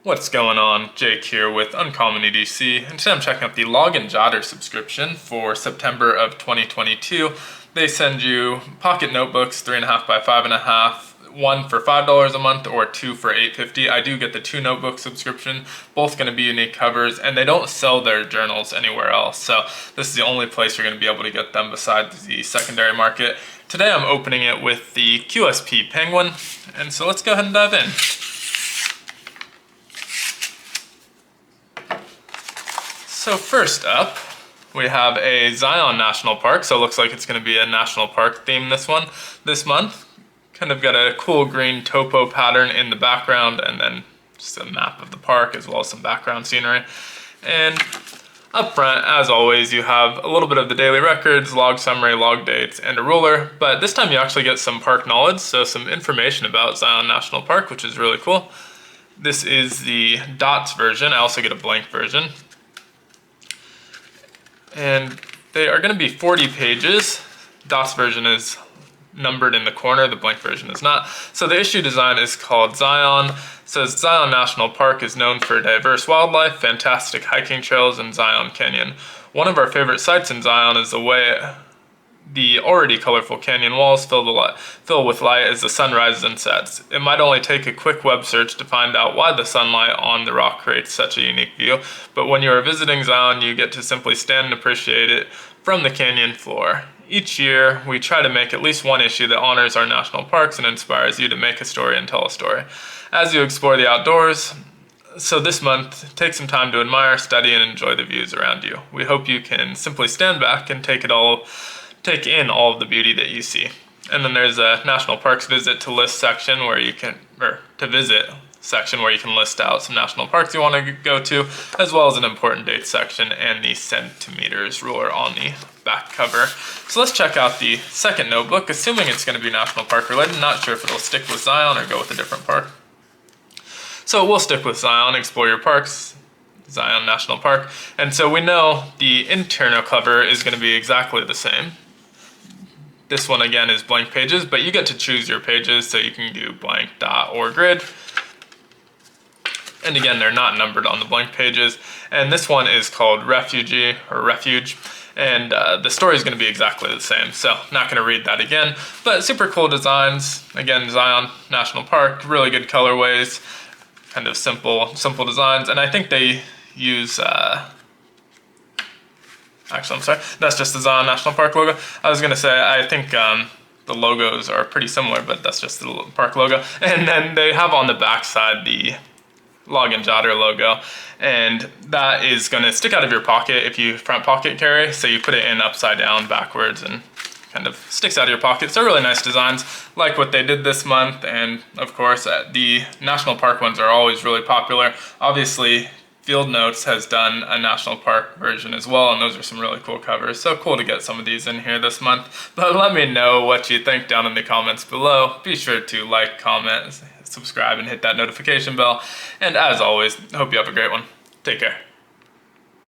What's going on? Jake here with Uncommon EDC, and today I'm checking out the Log and Jotter subscription for September of 2022. They send you pocket notebooks, 3.5 by 5.5, one for $5 a month or two for $8.50. I do get the 2 notebook subscription, both going to be unique covers, and they don't sell their journals anywhere else. So this is the only place you're going to be able to get them besides the secondary market. Today I'm opening it with the QSP Penguin, and so let's go ahead and dive in. So first up, we have a Zion National Park. So it looks like it's going to be a national park theme this month. Kind of got a cool green topo pattern in the background, and then just a map of the park as well as some background scenery. And up front, as always, you have a little bit of the daily records, log summary, log dates, and a ruler. But this time you actually get some park knowledge, so some information about Zion National Park, which is really cool. This is the dots version. I also get a blank version. And they are going to be 40 pages. DOS version is numbered in the corner, the blank version is not. So the issue design is called Zion. It says Zion National Park is known for diverse wildlife, fantastic hiking trails, and Zion Canyon. One of our favorite sites in Zion is the way the already colorful canyon walls fill with light as the sun rises and sets. It might only take a quick web search to find out why the sunlight on the rock creates such a unique view, but when you are visiting Zion, you get to simply stand and appreciate it from the canyon floor. Each year, we try to make at least one issue that honors our national parks and inspires you to make a story and tell a story. As you explore the outdoors, so this month, take some time to admire, study, and enjoy the views around you. We hope you can simply stand back and take in all of the beauty that you see. And then there's a National Parks Visit to List section where you can, or to visit section where you can list out some national parks you want to go to, as well as an important dates section and the centimeters ruler on the back cover. So let's check out the second notebook, assuming it's going to be national park related. Not sure if it'll stick with Zion or go with a different park. So we'll stick with Zion, explore your parks, Zion National Park. And so we know the internal cover is going to be exactly the same. This one again is blank pages, but you get to choose your pages, so you can do blank, dot, or grid. And again, they're not numbered on the blank pages. And this one is called Refuge, and the story is going to be exactly the same, so not going to read that again. But super cool designs. Again, Zion National Park, really good colorways, kind of simple designs, and I think they use. Actually, I'm sorry, that's just the Zion National Park logo. I was gonna say, I think the logos are pretty similar, but that's just the park logo. And then they have on the back side the Log and Jotter logo, and that is gonna stick out of your pocket if you front pocket carry. So you put it in upside down, backwards, and kind of sticks out of your pocket. So really nice designs, like what they did this month. And of course, the national park ones are always really popular. Obviously, Field Notes has done a national park version as well, and those are some really cool covers. So cool to get some of these in here this month. But let me know what you think down in the comments below. Be sure to like, comment, subscribe, and hit that notification bell. And as always, I hope you have a great one. Take care.